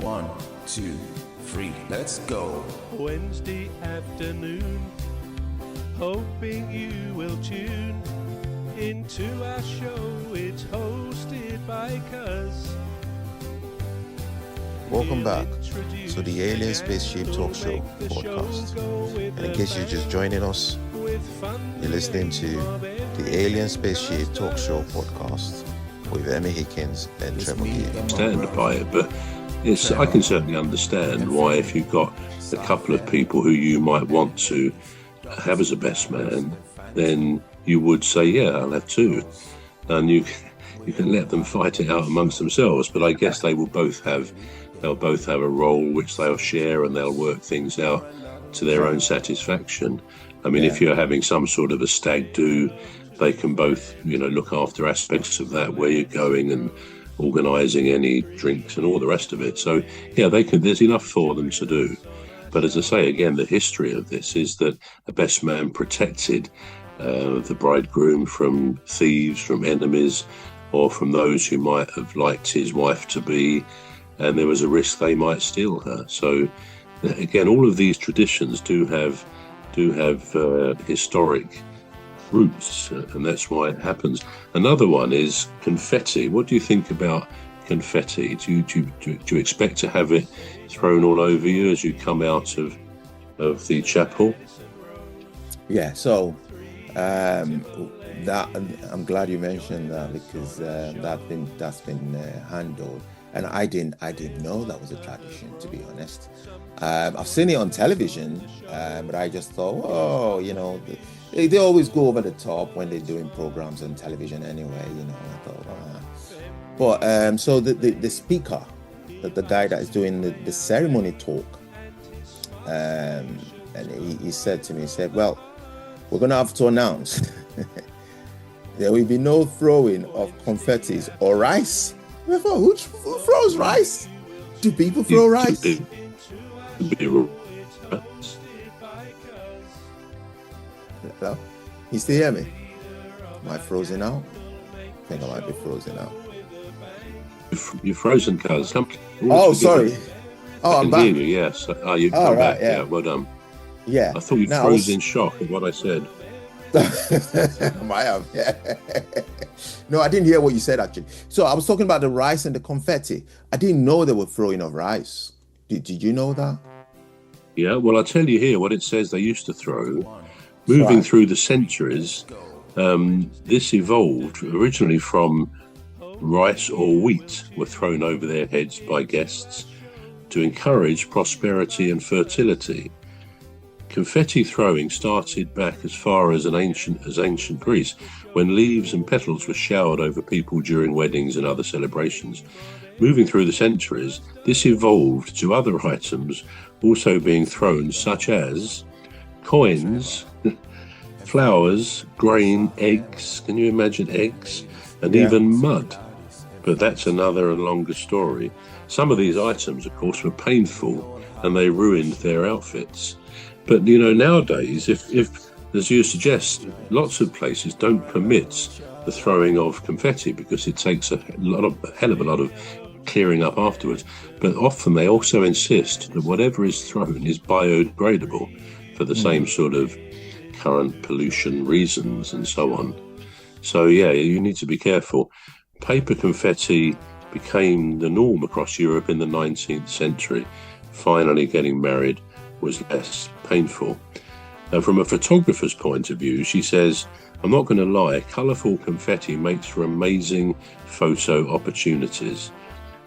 1, 2, 3, let's go. Wednesday afternoon, hoping you will tune into our show. It's hosted by Cuz. Welcome back to the Alien Spaceship Talkshow podcast. And in case you're just joining us, you're listening to the Alien Spaceship Talkshow podcast with Emmy Hikins and Trevor Gear. Stand by it, but I can certainly understand why, if you've got a couple of people who you might want to have as a best man, then you would say, yeah, I'll have two. And you can let them fight it out amongst themselves, but I guess they'll both have a role which they'll share, and they'll work things out to their own satisfaction. I mean, if you're having some sort of a stag do, they can both, look after aspects of that, where you're going and organising any drinks and all the rest of it. So, yeah, there's enough for them to do. But as I say, again, the history of this is that a best man protected the bridegroom from thieves, from enemies, or from those who might have liked his wife to be, and there was a risk they might steal her. So, again, all of these traditions do have historic roots, and that's why it happens. Another one is confetti. What do you think about confetti? Do you expect to have it thrown all over you as you come out of the chapel? Yeah, so that I'm glad you mentioned that, because that's been handled. And I didn't know that was a tradition, to be honest. I've seen it on television, but I just thought, they always go over the top when they're doing programs on television anyway, I thought, But, so the speaker, the guy that is doing the ceremony talk, and he said to me, well, we're going to have to announce there will be no throwing of confettis or rice. Who throws rice? Do people throw rice? Hello? You still hear me? Am I frozen out? I think I might be frozen out. You're frozen, Cuz. Oh, sorry. Oh, I'm back. You, yes. Oh, you've come back. Yeah, well done. Yeah. I thought you froze in shock at what I said. I might have. Yeah. No, I didn't hear what you said, actually. So I was talking about the rice and the confetti. I didn't know they were throwing of rice. Did you know that? Yeah, well, I'll tell you here what it says they used to throw. Moving through the centuries, this evolved originally from rice or wheat were thrown over their heads by guests to encourage prosperity and fertility. Confetti throwing started back as far as ancient Greece, when leaves and petals were showered over people during weddings and other celebrations. Moving through the centuries, this evolved to other items also being thrown, such as coins, flowers, grain, eggs. Can you imagine eggs? And even mud. But that's another and longer story. Some of these items, of course, were painful, and they ruined their outfits. But, nowadays, if as you suggest, lots of places don't permit the throwing of confetti because it takes a hell of a lot of clearing up afterwards. But often they also insist that whatever is thrown is biodegradable for the same sort of current pollution reasons and so on. So, yeah, you need to be careful. Paper confetti became the norm across Europe in the 19th century. Finally, getting married was less painful. And from a photographer's point of view, she says, I'm not going to lie, colourful confetti makes for amazing photo opportunities.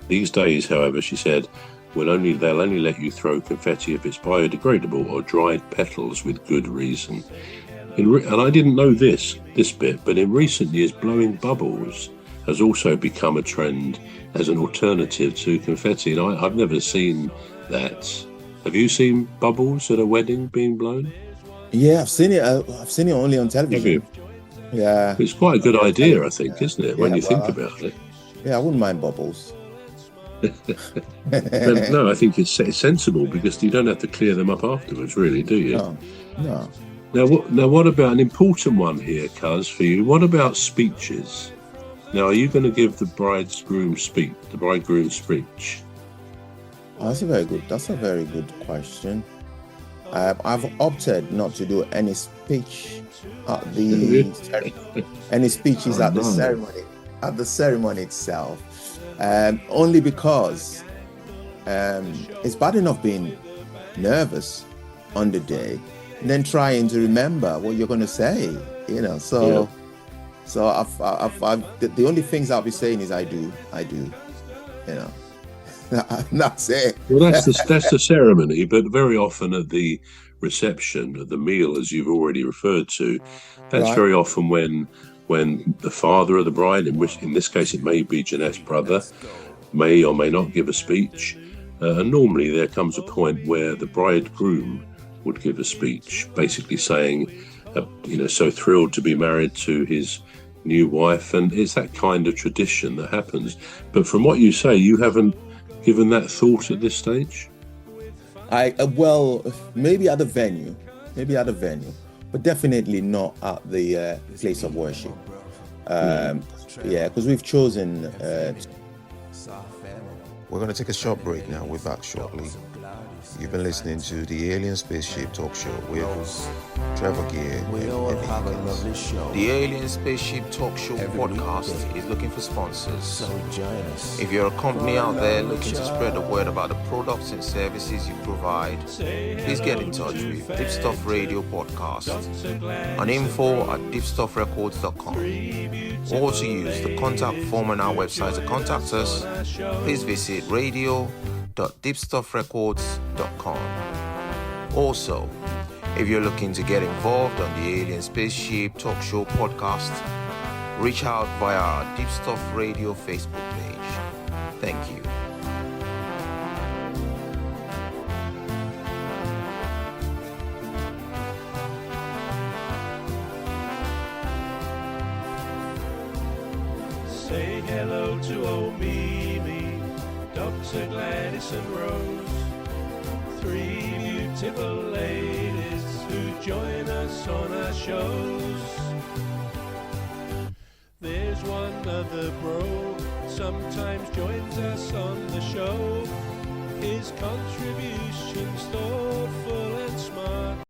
These days, however, she said, they'll only let you throw confetti if it's biodegradable or dried petals with good reason. And I didn't know this bit, but in recent years, blowing bubbles has also become a trend as an alternative to confetti. And I've never seen that. Have you seen bubbles at a wedding being blown? Yeah, I've seen it. I've seen it only on television. Have you? Yeah. It's quite a good idea, I think, isn't it, when you think about it? Yeah, I wouldn't mind bubbles. No, I think it's sensible because you don't have to clear them up afterwards, really, do you? No. Now, what about an important one here, Cuz, for you? What about speeches? Now, are you going to give the bridegroom speech? That's a very good question. I've opted not to do any speech at any speeches at the ceremony itself, only because it's bad enough being nervous on the day and then trying to remember what you're going to say, so the only things I'll be saying is I do, that's it. Well, that's the ceremony, but very often at the reception, at the meal, as you've already referred to, that's Right. very often when the father of the bride, in this case it may be Jeanette's brother, may or may not give a speech, and normally there comes a point where the bridegroom would give a speech, basically saying, so thrilled to be married to his new wife, and it's that kind of tradition that happens. But from what you say, you haven't given that thought at this stage? Well, maybe at the venue, but definitely not at the place of worship. Because we've chosen. We're going to take a short break now. We're back shortly. You've been listening to the Alien Spaceship Talk Show with Trevor Gear and Emmy Hikins. The Alien Spaceship Talk Show podcast is looking for sponsors. If you're a company out there looking to spread the word about the products and services you provide, please get in touch with Deepstuff Radio Podcast on info@deepstuffrecords.com, or to use the contact form on our website to contact us. Please visit radio.deepstuffrecords.com. Also, if you're looking to get involved on the Alien Spaceship Talk Show podcast, reach out via our Deepstuff Radio Facebook page. Thank you. Say hello to old Mimi, Dr. Gladys and Rose, three beautiful ladies who join us on our shows. There's one other bro, sometimes joins us on the show. His contribution's thoughtful and smart.